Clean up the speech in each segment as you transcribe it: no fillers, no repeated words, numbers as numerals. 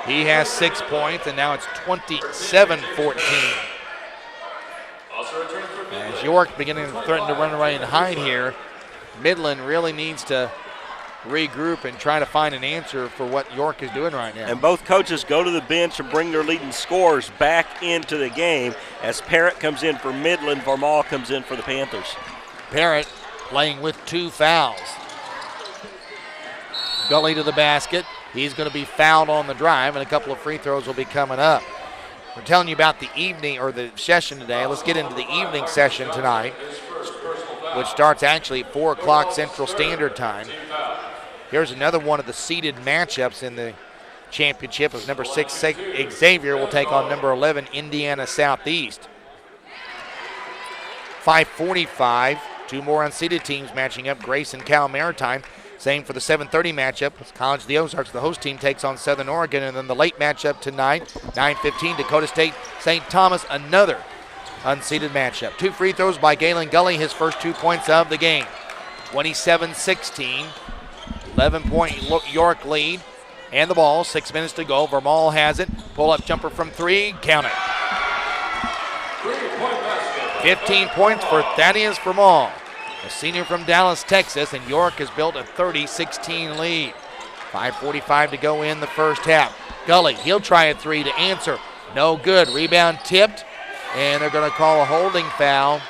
He has 6 points, and now it's 27-14. As York beginning to threaten to run away and hide here, Midland really needs to regroup and try to find an answer for what York is doing right now. And both coaches go to the bench and bring their leading scorers back into the game as Parrott comes in for Midland, Varmall comes in for the Panthers. Parrott playing with 2 fouls. Gully to the basket. He's going to be fouled on the drive, and a couple of free throws will be coming up. We're telling you about the evening or the session today. Let's get into the evening session tonight, which starts actually at 4 o'clock Central Standard Time. Here's another one of the seeded matchups in the championship as number 6 Xavier will take on number 11 Indiana Southeast. 5:45, 2 more unseeded teams matching up, Grace and Cal Maritime. Same for the 7:30 matchup. College of the Ozarks, the host team, takes on Southern Oregon. And then the late matchup tonight, 9:15, Dakota State, St. Thomas, another unseeded matchup. 2 free throws by Galen Gully, his first 2 points of the game. 27-16, 11-point York lead. And the ball, 6 minutes to go. Varmall has it. Pull-up jumper from 3, count it. 15 points for Thaddeus Varmall, a senior from Dallas, Texas, and York has built a 30-16 lead. 5:45 to go in the first half. Gully, he'll try a 3 to answer. No good. Rebound tipped, and they're going to call a holding foul,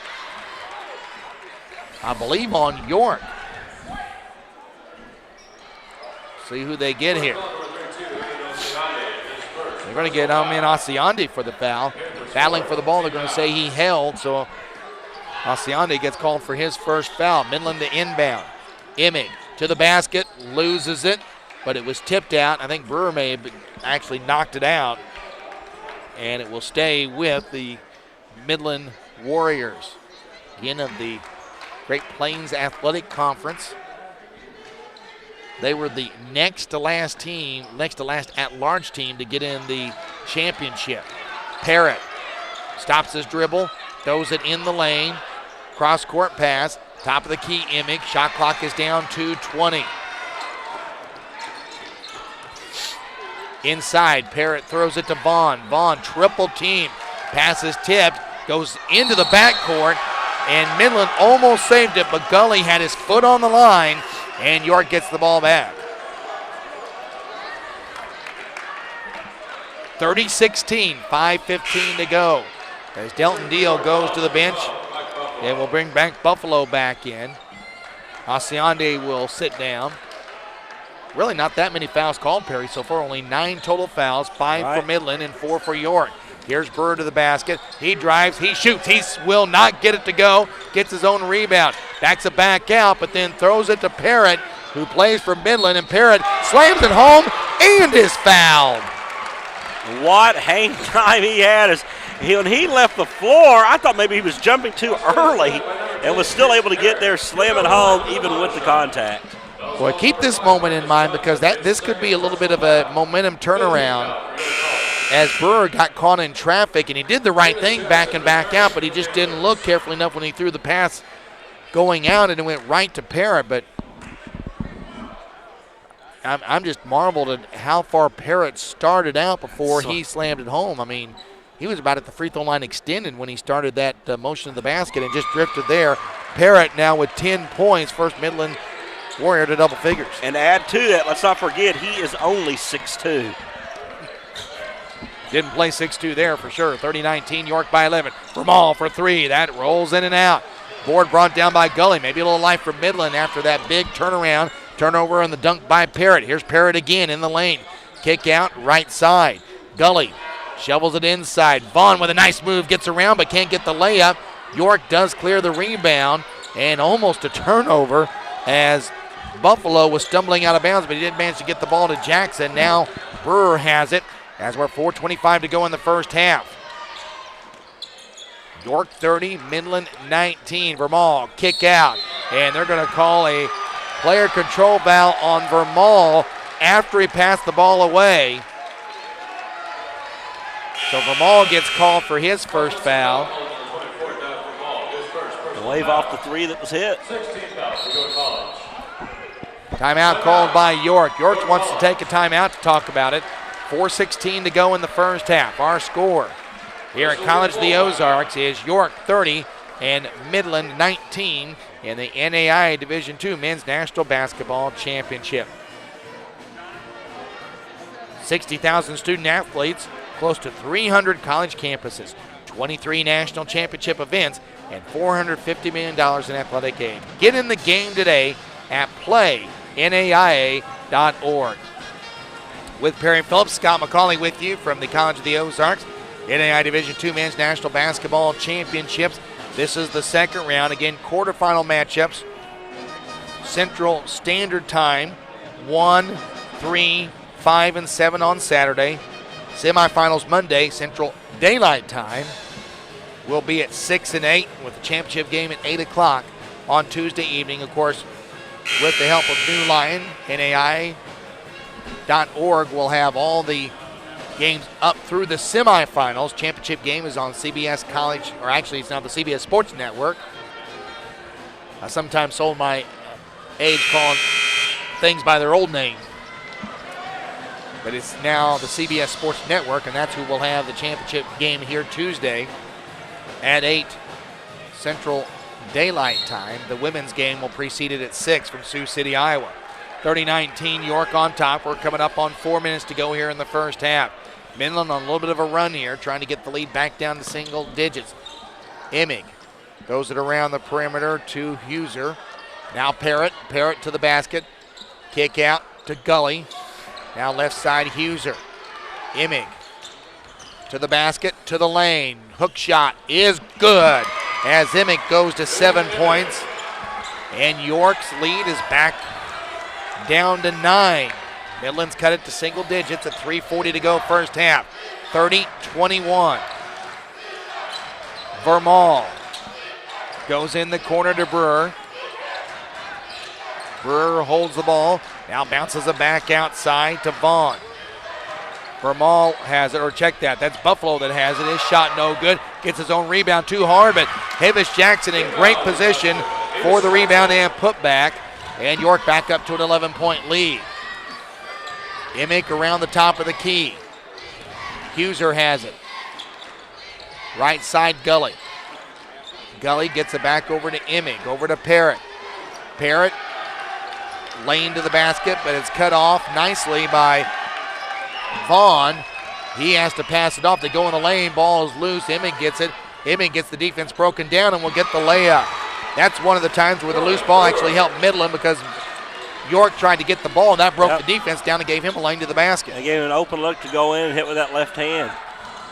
I believe, on York. See who they get here. They're going to get Amin Asiandi for the foul. Battling for the ball, they're going to say he held, so Asiandi gets called for his first foul. Midland to inbound. Imig to the basket, loses it, but it was tipped out. I think Brewer may have actually knocked it out, and it will stay with the Midland Warriors. Again, of the Great Plains Athletic Conference. They were the next to last at-large team to get in the championship. Parrott stops his dribble, throws it in the lane, cross-court pass, top of the key, Imig. Shot clock is down to 20. Inside, Parrott throws it to Vaughn. Vaughn, triple team, passes tipped, goes into the backcourt, and Midland almost saved it, but Gully had his foot on the line, and York gets the ball back. 30-16, 5:15 to go. As Delton Deal goes to the bench, and will bring back Buffalo back in. Asiandi will sit down. Really not that many fouls called, Perry, so far. Only 9 total fouls, 5 for Midland and 4 for York. Here's Burr to the basket. He drives, he shoots. He will not get it to go. Gets his own rebound. Backs it back out, but then throws it to Parrott, who plays for Midland, and Parrott slams it home and is fouled. What hang time he had. When he left the floor, I thought maybe he was jumping too early and was still able to get there, slam it home, even with the contact. Boy, keep this moment in mind, because this could be a little bit of a momentum turnaround, as Brewer got caught in traffic, and he did the right thing back and back out, but he just didn't look carefully enough when he threw the pass going out, and it went right to Parrott. But I'm just marveled at how far Parrott started out before he slammed it home. I mean, he was about at the free throw line extended when he started that motion of the basket and just drifted there. Parrott now with 10 points, first Midland Warrior to double figures. And add to that, let's not forget, he is only 6'2". Didn't play 6'2" there for sure. 30-19, York by 11. Varmall for 3. That rolls in and out. Board brought down by Gully. Maybe a little life for Midland after that big turnaround. Turnover on the dunk by Parrott. Here's Parrott again in the lane. Kick out right side. Gully shovels it inside. Vaughn with a nice move, gets around but can't get the layup. York does clear the rebound, and almost a turnover as Buffalo was stumbling out of bounds, but he didn't manage to get the ball to Jackson. Now Brewer has it as we're 4:25 to go in the first half. York 30, Midland 19. Varmall kick out, and they're going to call a player control foul on Varmall after he passed the ball away. So Varmall gets called for his first foul. Wave off the 3 that was hit. Timeout called by York. York wants to take a timeout to talk about it. 4:16 to go in the first half. Our score here at College of the Ozarks is York 30 and Midland 19 in the NAIA Division II Men's National Basketball Championship. 60,000 student athletes, close to 300 college campuses, 23 national championship events, and $450 million in athletic aid. Get in the game today at playnaia.org. With Perry Phillips, Scott McCauley with you from the College of the Ozarks. NAIA Division II Men's National Basketball Championships. This is the second round. Again, quarterfinal matchups. Central Standard Time, 1, 3, 5, and 7 on Saturday. Semifinals Monday, Central Daylight Time will be at 6 and 8 with the championship game at 8 o'clock on Tuesday evening. Of course, with the help of New Lion, NAIA.org will have all the games up through the semifinals. Championship game is on CBS College, or actually it's now the CBS Sports Network. I sometimes sold my age calling things by their old name. But it's now the CBS Sports Network, and that's who will have the championship game here Tuesday at 8 Central Daylight Time. The women's game will precede it at 6 from Sioux City, Iowa. 30-19, York on top. We're coming up on 4 minutes to go here in the first half. Midland on a little bit of a run here, trying to get the lead back down to single digits. Emig throws it around the perimeter to Huser. Now Parrott to the basket. Kick out to Gully. Now left side, Huser. Emig to the basket, to the lane. Hook shot is good as Emig goes to 7 points. And York's lead is back down to 9. Midland's cut it to single digits at 3:40 to go first half. 30-21. Varmall goes in the corner to Brewer. Brewer holds the ball. Now bounces it back outside to Vaughn. Varmall has it, or check that. That's Buffalo that has it. His shot no good. Gets his own rebound too hard, but Havish Jackson in great position for the rebound and putback. And York back up to an 11-point lead. Emig around the top of the key. Huser has it. Right side, Gully. Gully gets it back over to Emig, over to Parrott. Parrott lane to the basket, but it's cut off nicely by Vaughn. He has to pass it off. They go in the lane. Ball is loose. Emig gets it. Emig gets the defense broken down and will get the layup. That's one of the times where the loose ball actually helped Midland because York tried to get the ball, and that broke the defense down and gave him a lane to the basket. They gave him an open look to go in and hit with that left hand.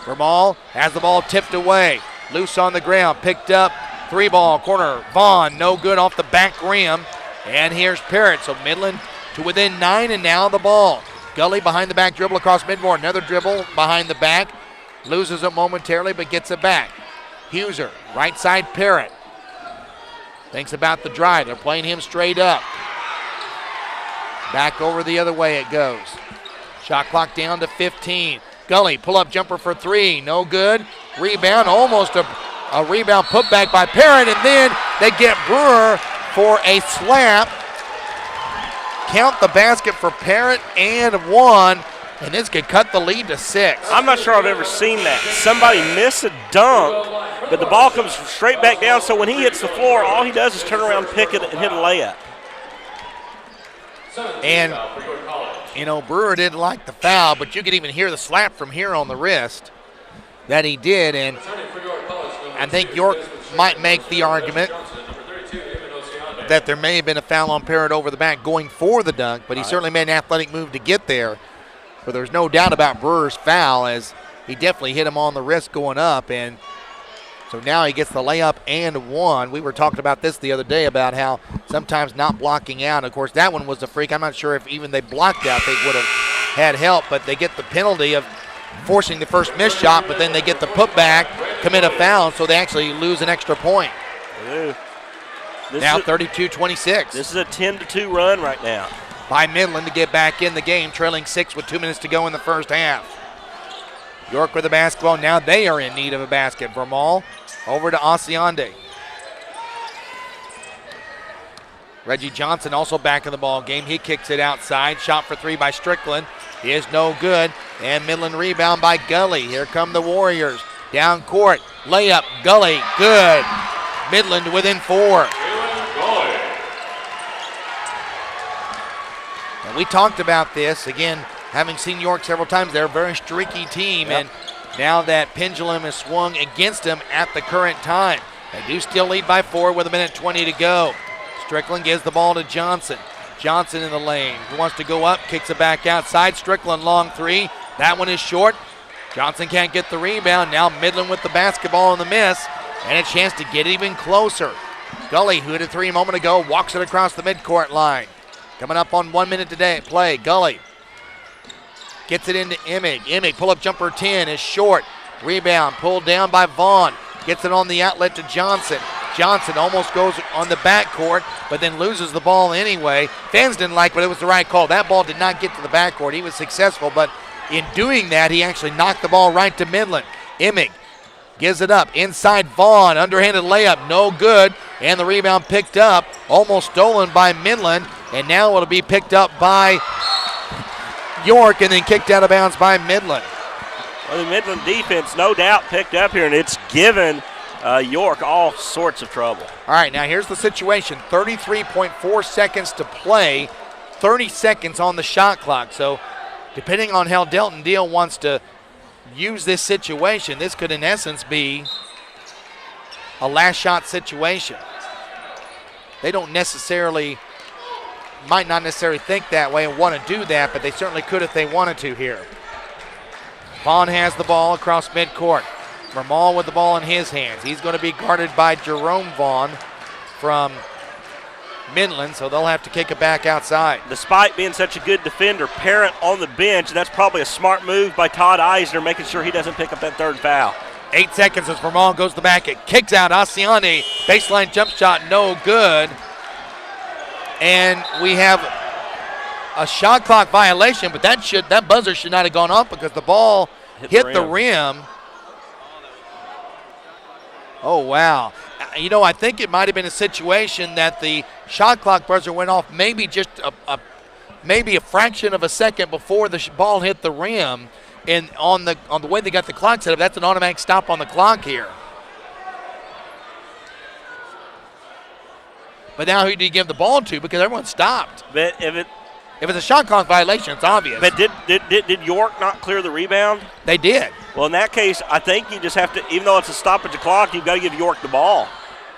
Varmall has the ball tipped away. Loose on the ground. Picked up. 3-ball corner. Vaughn, no good off the back rim. And here's Parrott. So Midland to within 9, and now the ball. Gully behind the back dribble across midboard. Another dribble behind the back. Loses it momentarily, but gets it back. Huser, right side Parrott. Thinks about the drive. They're playing him straight up. Back over the other way it goes. Shot clock down to 15. Gully, pull-up jumper for 3. No good. Rebound, almost a rebound put back by Parrott, and then they get Brewer for a slap. Count the basket for Parrott and 1, and this could cut the lead to 6. I'm not sure I've ever seen that. Somebody miss a dunk, but the ball comes straight back down, so when he hits the floor, all he does is turn around, pick it, and hit a layup. And, you know, Brewer didn't like the foul, but you could even hear the slap from here on the wrist that he did, and I think York might make the argument that there may have been a foul on Parrott over the back going for the dunk, but he certainly made an athletic move to get there. But there's no doubt about Brewer's foul, as he definitely hit him on the wrist going up, and so now he gets the layup and 1. We were talking about this the other day about how sometimes not blocking out. Of course, that one was a freak. I'm not sure if even they blocked out, they would have had help, but they get the penalty of forcing the first missed shot, but then they get the putback, commit a foul, so they actually lose an extra point. Now 32-26. This is a 10-2 run right now. By Midland to get back in the game, trailing 6 with 2 minutes to go in the first half. York with the basketball. Now they are in need of a basket. Varmall over to Asiande. Reggie Johnson also back in the ball game. He kicks it outside. Shot for 3 by Strickland. is no good. And Midland rebound by Gully. Here come the Warriors. Down court. Layup. Gully. Good. Midland within 4. And we talked about this. Again, having seen York several times, they're a very streaky team. Yep. And now that pendulum is swung against them at the current time. They do still lead by 4 with 1:20 to go. Strickland gives the ball to Johnson. Johnson in the lane. He wants to go up, kicks it back outside. Strickland long 3. That one is short. Johnson can't get the rebound. Now Midland with the basketball in the miss. And a chance to get even closer. Gully, who hit a 3 a moment ago, walks it across the midcourt line. Coming up on 1 minute today play. Gully gets it into Emig. Emig, pull-up jumper 10 is short. Rebound pulled down by Vaughn. Gets it on the outlet to Johnson. Johnson almost goes on the backcourt, but then loses the ball anyway. Fans didn't like it, but it was the right call. That ball did not get to the backcourt. He was successful, but in doing that, he actually knocked the ball right to Midland. Emig gives it up. Inside Vaughn. Underhanded layup. No good. And the rebound picked up. Almost stolen by Midland. And now it'll be picked up by York and then kicked out of bounds by Midland. Well, the Midland defense, no doubt, picked up here, and it's given York all sorts of trouble. All right, now here's the situation. 33.4 seconds to play. 30 seconds on the shot clock. So depending on how Delton Deal wants to use this situation, this could in essence be a last shot situation. They don't necessarily, might not necessarily think that way and want to do that, but they certainly could if they wanted to here. Vaughn has the ball across midcourt. Varmall with the ball in his hands. He's going to be guarded by Jerome Vaughn from Midland, so they'll have to kick it back outside. Despite being such a good defender, Parent on the bench, that's probably a smart move by Todd Eisner, making sure he doesn't pick up that 3rd foul. 8 seconds as Varmall goes to the back. It kicks out Asiani. Baseline jump shot, no good. And we have a shot clock violation, but that buzzer should not have gone off because the ball hit the rim. Oh, wow. You know, I think it might have been a situation that the shot clock buzzer went off maybe just maybe a fraction of a second before the ball hit the rim. And on the way they got the clock set up, that's an automatic stop on the clock here. But now who do you give the ball to? Because everyone stopped. But if it's a shot clock violation, it's obvious. But did York not clear the rebound? They did. Well, in that case, I think you just have to, even though it's a stoppage of clock, you've got to give York the ball.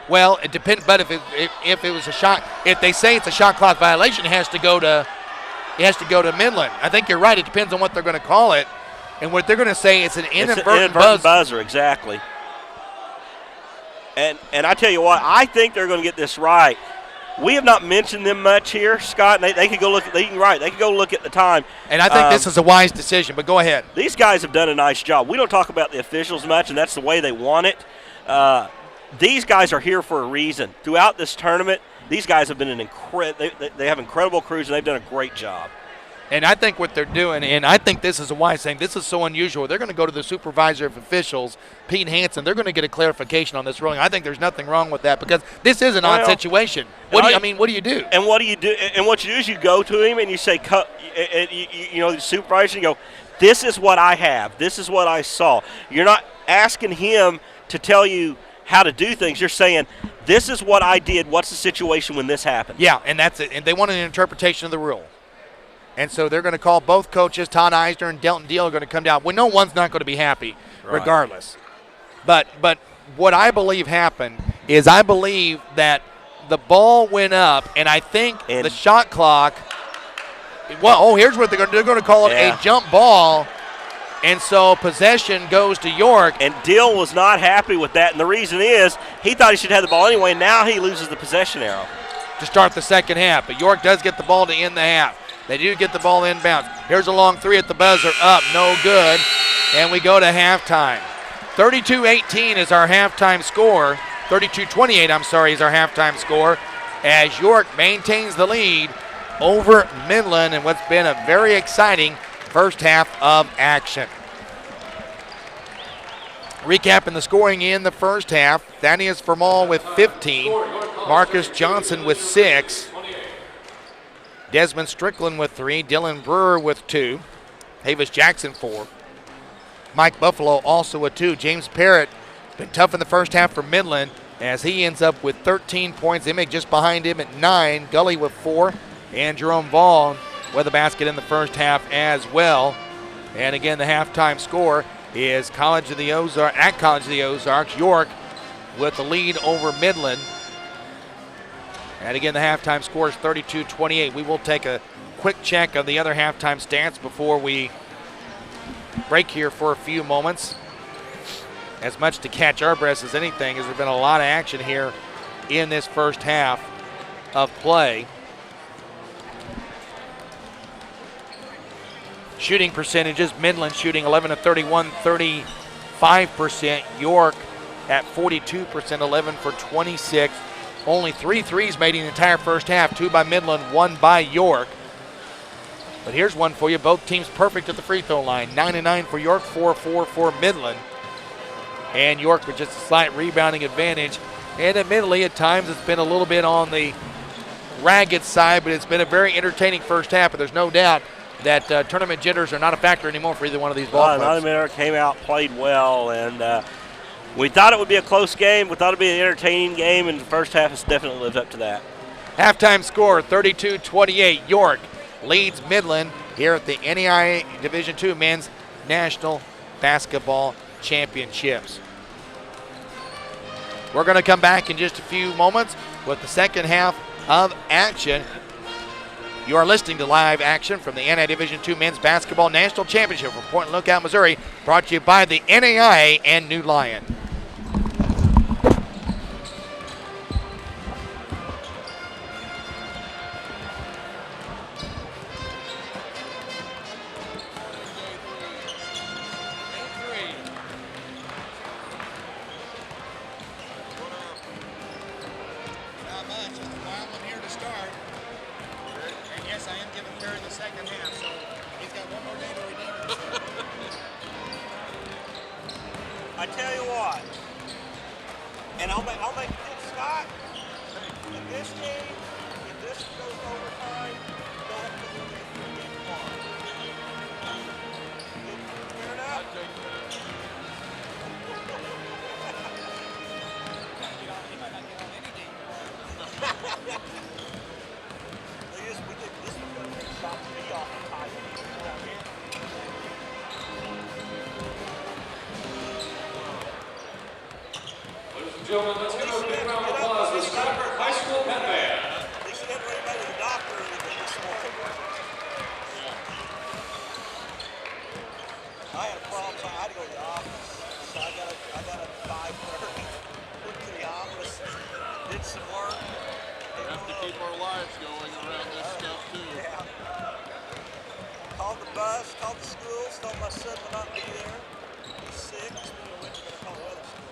Well, it depends. But if it was a shot, if they say it's a shot clock violation, it has to go to Midland. I think you're right. It depends on what they're going to call it, and what they're going to say it's an inadvertent buzzer. Exactly. And I tell you what, I think they're going to get this right. We have not mentioned them much here, Scott. And they could go look. They could go look at the time. And I think this is a wise decision. But go ahead. These guys have done a nice job. We don't talk about the officials much, and that's the way they want it. These guys are here for a reason. Throughout this tournament, these guys have been they have incredible crews, and they've done a great job. And I think what they're doing, and I think this is a wise thing, this is so unusual. They're going to go to the supervisor of officials, Pete Hansen. They're going to get a clarification on this ruling. I think there's nothing wrong with that because this is an odd situation. What do you do? And what do you do? And what you do is you go to him and you say, the supervisor, you go, this is what I have. This is what I saw. You're not asking him to tell you how to do things. You're saying, this is what I did. What's the situation when this happened? Yeah, and that's it. And they want an interpretation of the rule. And so they're going to call both coaches, Todd Eisner and Delton Deal, are going to come down. Well, no one's not going to be happy regardless. But what I believe happened is I believe that the ball went up, and I think the shot clock, here's what they're going to do. They're going to call it a jump ball, and so possession goes to York. And Deal was not happy with that, and the reason is he thought he should have the ball anyway, and now he loses the possession arrow. To start the second half, but York does get the ball to end the half. They do get the ball inbounds. Here's a long 3 at the buzzer. Up, no good. And we go to halftime. 32-18 is our halftime score. 32-28, is our halftime score. As York maintains the lead over Midland in what's been a very exciting first half of action. Recapping the scoring in the first half. Thaddeus Varmall with 15. Marcus Johnson with 6. Desmond Strickland with 3, Dylan Brewer with 2, Havis Jackson 4. Mike Buffalo also a 2. James Parrott been tough in the first half for Midland as he ends up with 13 points. Imig just behind him at 9. Gully with 4. And Jerome Vaughn with a basket in the first half as well. And again, the halftime score is College of the Ozarks, York with the lead over Midland. And again, the halftime score is 32-28. We will take a quick check of the other halftime stats before we break here for a few moments. As much to catch our breaths as anything, as there's been a lot of action here in this first half of play. Shooting percentages, Midland shooting 11 of 31, 35%. York at 42%, 11 for 26. Only 3 threes made in the entire first half, 2 by Midland, 1 by York. But here's one for you, both teams perfect at the free throw line. 9-9 for York, 4-4 for Midland. And York with just a slight rebounding advantage. And admittedly, at times it's been a little bit on the ragged side, but it's been a very entertaining first half, but there's no doubt that tournament jitters are not a factor anymore for either one of these ball clubs. Not a minute, came out, played well, and we thought it would be a close game. We thought it would be an entertaining game, and the first half has definitely lived up to that. Halftime score, 32-28. York leads Midland here at the NAIA Division II Men's National Basketball Championships. We're going to come back in just a few moments with the second half of action. You are listening to live action from the NAIA Division II Men's Basketball National Championship from Point Lookout, Missouri, brought to you by the NAIA and New Lion. I tell you what, and I'll make it, Scott, in this game, if this goes overtime, they'll have to do it in one. Fair enough? This is going to stop me off the tie. Gentlemen, let's give a big round of applause to Stratford High School Pen Band. They should have everybody to the doctor this morning. I had a problem, so I had to go to the office. So I got a 5:30. Went to the office, did some work. We have to keep our lives going around this stuff too. Yeah. Called the bus, called the schools, told my son will not be there. He's sick. So we went to the Colorado school.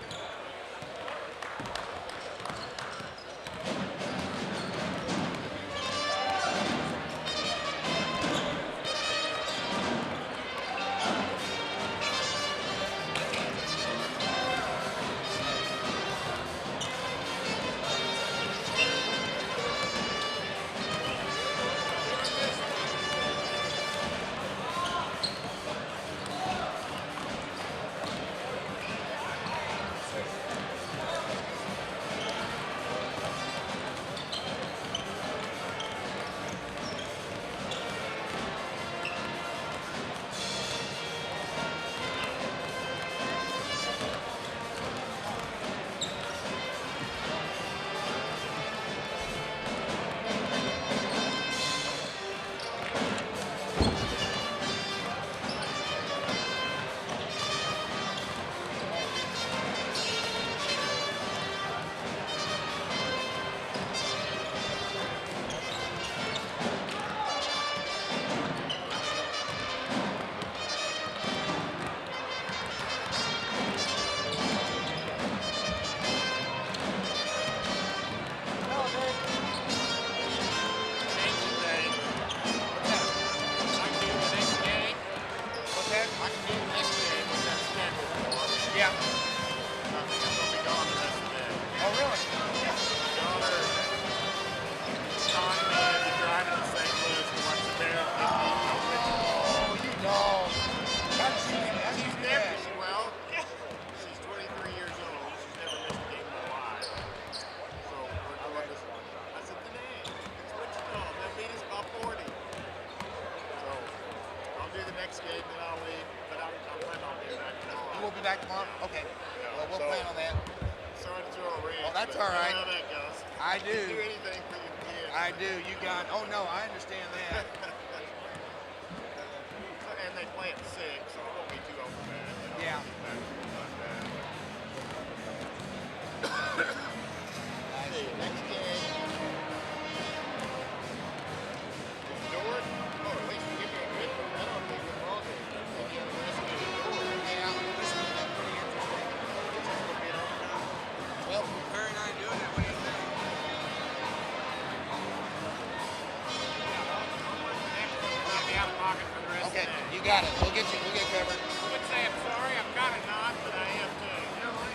me back tomorrow? Okay. Well, we'll plan on that. Sorry to throw a wrench. Oh, that's but all right. You know how that goes. I do. Do anything for your kids. I do. You got. Oh no, I understand that. And they play at 6, so it won't be too overbad. Yeah. See, next game. Jordan. Oh, at least give me a good one. I don't think it's wrong. If you underestimate Jordan. Yeah, this is pretty interesting. This is going to be an overtime. Well, Perry and I are doing it. What do you think? I'll be out of pocket for the rest Okay, of the day. you got it. We'll get covered. I would say I'm sorry. I'm kind of not, but I am too. You know what?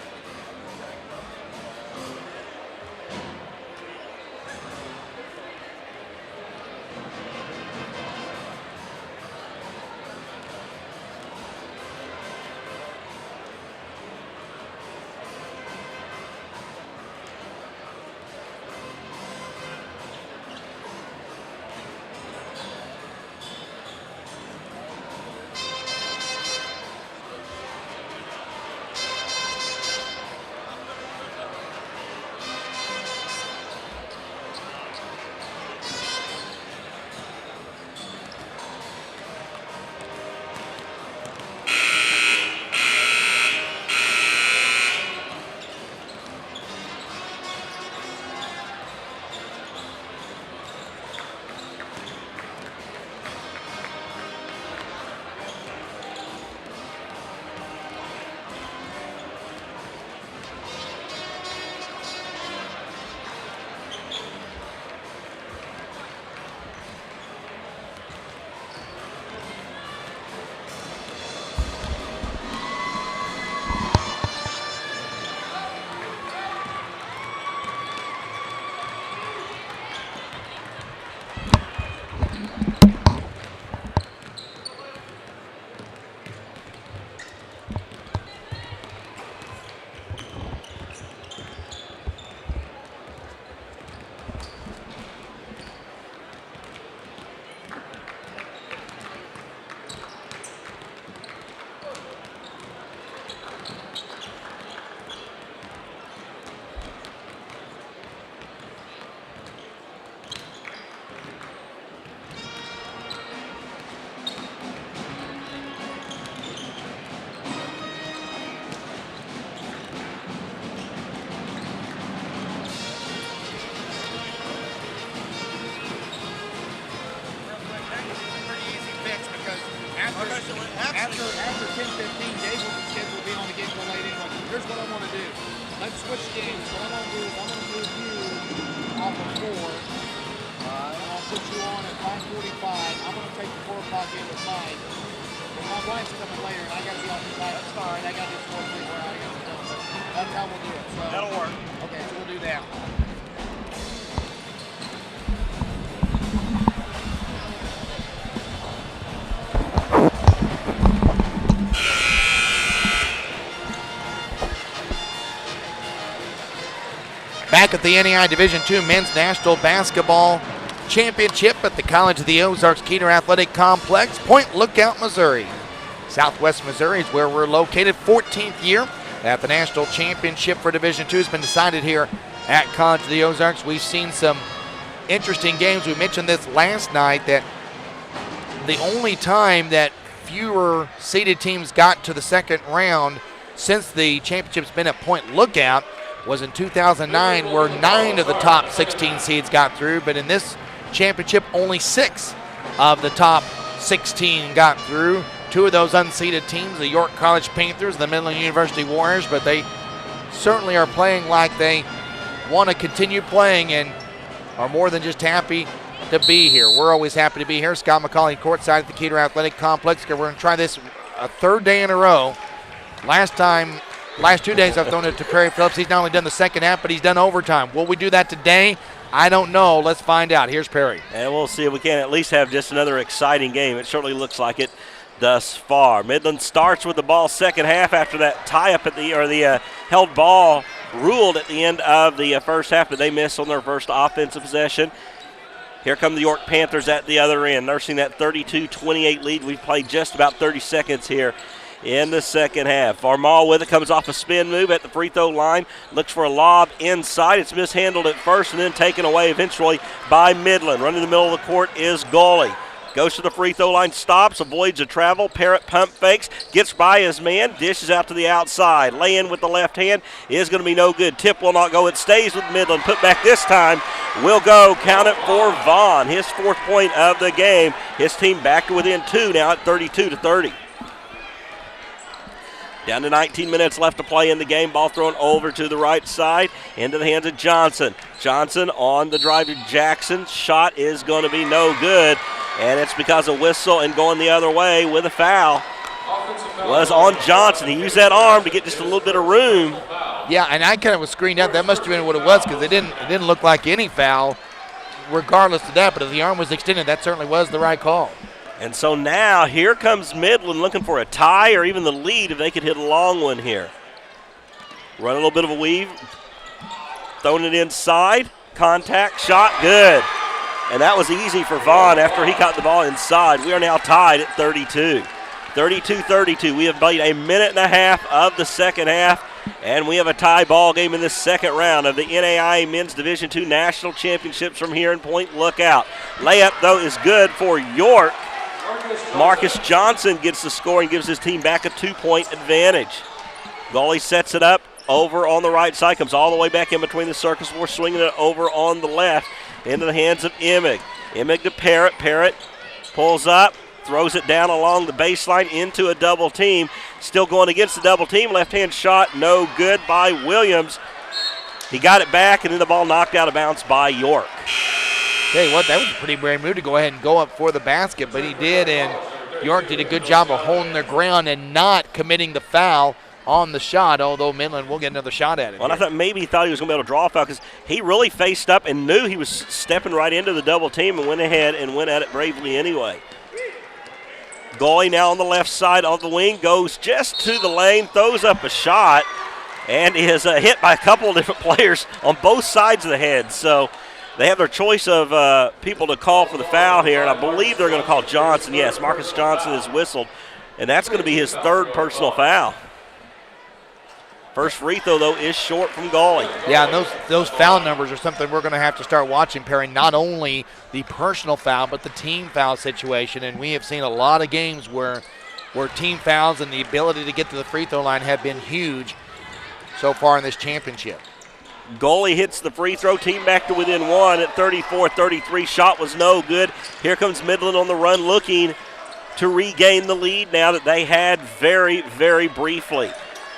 After 10:15, Dave will schedule be on the game till late anyway. Here's what I want to do. Let's switch games. What I'm going to do is I'm going to move you off of 4. And I'll put you on at 5:45. I'm going to take the 4 o'clock in with Mike. But my wife's coming later, and I got to be off the side. That's fine. I got to do some more things where I got to go. But that's how we'll do it. So, That'll work. Okay, so we'll do that. Back at the NAIA Division II Men's National Basketball Championship at the College of the Ozarks Keeter Athletic Complex, Point Lookout, Missouri. Southwest Missouri is where we're located. 14th year at the National Championship for Division II has been decided here at College of the Ozarks. We've seen some interesting games. We mentioned this last night that the only time that fewer seeded teams got to the second round since the championship's been at Point Lookout was in 2009, where 9 of the top 16 seeds got through, but in this championship, only 6 of the top 16 got through. 2 of those unseeded teams, the York College Panthers, the Midland University Warriors, but they certainly are playing like they want to continue playing and are more than just happy to be here. We're always happy to be here. Scott McCauley courtside at the Keeter Athletic Complex. We're going to try this a third day in a row. Last 2 days I've thrown it to Perry Phillips. He's not only done the second half, but he's done overtime. Will we do that today? I don't know. Let's find out. Here's Perry. And we'll see if we can at least have just another exciting game. It certainly looks like it thus far. Midland starts with the ball second half after that tie-up at the held ball ruled at the end of the first half, but they missed on their first offensive possession. Here come the York Panthers at the other end, nursing that 32-28 lead. We've played just about 30 seconds here in the second half. Varmall with it, comes off a spin move at the free throw line, looks for a lob inside. It's mishandled at first and then taken away eventually by Midland. Running the middle of the court is Gully. Goes to the free throw line, stops, avoids a travel. Parrott pump fakes, gets by his man, dishes out to the outside. Lay in with the left hand is going to be no good. Tip will not go. It stays with Midland. Put back this time will go. Count it for Vaughn. His 4th point of the game. His team back to within 2 now at 32-30. Down to 19 minutes left to play in the game. Ball thrown over to the right side into the hands of Johnson. Johnson on the drive to Jackson. Shot is going to be no good. And it's because of whistle and going the other way with a foul. Was on Johnson. He used that arm to get just a little bit of room. Yeah, and I kind of was screened out. That must have been what it was because it didn't look like any foul regardless of that. But if the arm was extended, that certainly was the right call. And so now here comes Midland looking for a tie or even the lead if they could hit a long one here. Run a little bit of a weave. Throwing it inside. Contact. Shot. Good. And that was easy for Vaughn after he caught the ball inside. We are now tied at 32. 32-32. We have played a minute and a half of the second half, and we have a tie ball game in this second round of the NAIA Men's Division II National Championships from here in Point Lookout. Layup, though, is good for York. Marcus Johnson gets the score and gives his team back a 2-point advantage. Gully sets it up over on the right side, comes all the way back in between the circles. We're swinging it over on the left into the hands of Emig. Emig to Parrott. Parrott pulls up, throws it down along the baseline into a double team. Still going against the double team. Left-hand shot, no good by Williams. He got it back, and then the ball knocked out of bounds by York. Tell you what, that was a pretty brave move to go ahead and go up for the basket, but he did, and York did a good job of holding their ground and not committing the foul on the shot, although Midland will get another shot at it. Well, I thought maybe he thought he was going to be able to draw a foul because he really faced up and knew he was stepping right into the double team and went ahead and went at it bravely anyway. Gully now on the left side of the wing, goes just to the lane, throws up a shot, and is hit by a couple of different players on both sides of the head. So they have their choice of people to call for the foul here, and I believe they're going to call Johnson. Yes, Marcus Johnson is whistled, and that's going to be his 3rd personal foul. First free throw, though, is short from Gully. Yeah, and those foul numbers are something we're going to have to start watching, Perry. Not only the personal foul, but the team foul situation. And we have seen a lot of games where team fouls and the ability to get to the free throw line have been huge so far in this championship. Gully hits the free throw, team back to within 1 at 34-33. Shot was no good. Here comes Midland on the run looking to regain the lead now that they had very, very briefly.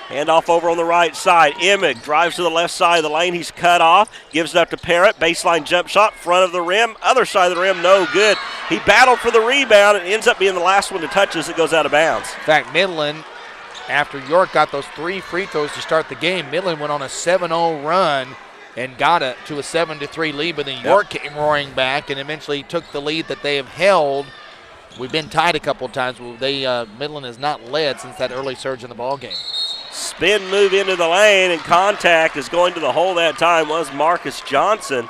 Handoff over on the right side. Emig drives to the left side of the lane. He's cut off. Gives it up to Parrott. Baseline jump shot. Front of the rim. Other side of the rim. No good. He battled for the rebound and ends up being the last one to touch as it goes out of bounds. In fact, Midland, after York got those 3 free throws to start the game, Midland went on a 7-0 run and got to a 7-3 lead. But then York came roaring back and eventually took the lead that they have held. We've been tied a couple of times. Midland has not led since that early surge in the ball game. Spin move into the lane, and contact is going to the hole that time was Marcus Johnson.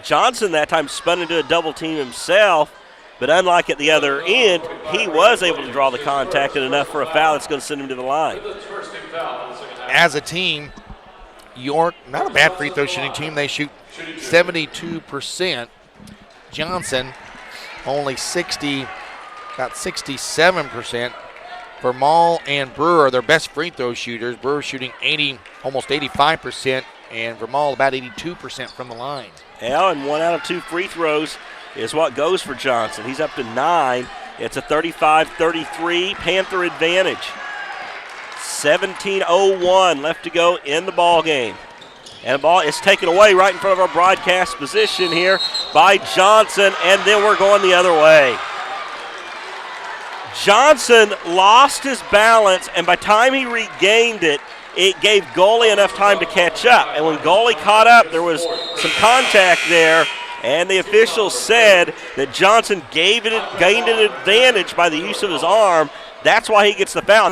Johnson that time spun into a double team himself, but unlike at the other end, he was able to draw the contact and enough for a foul that's going to send him to the line. As a team, York, not a bad free throw shooting team. They shoot 72%. Johnson only about 67%. Varmall and Brewer are their best free throw shooters. Brewer shooting almost 85%, and Varmall about 82% from the line. Yeah, and 1 out of 2 free throws is what goes for Johnson. He's up to 9. It's a 35-33 Panther advantage. 17:01 left to go in the ball game. And the ball is taken away right in front of our broadcast position here by Johnson, and then we're going the other way. Johnson lost his balance, and by the time he regained it, it gave Gully enough time to catch up. And when Gully caught up, there was some contact there, and the officials said that Johnson gained an advantage by the use of his arm. That's why he gets the foul.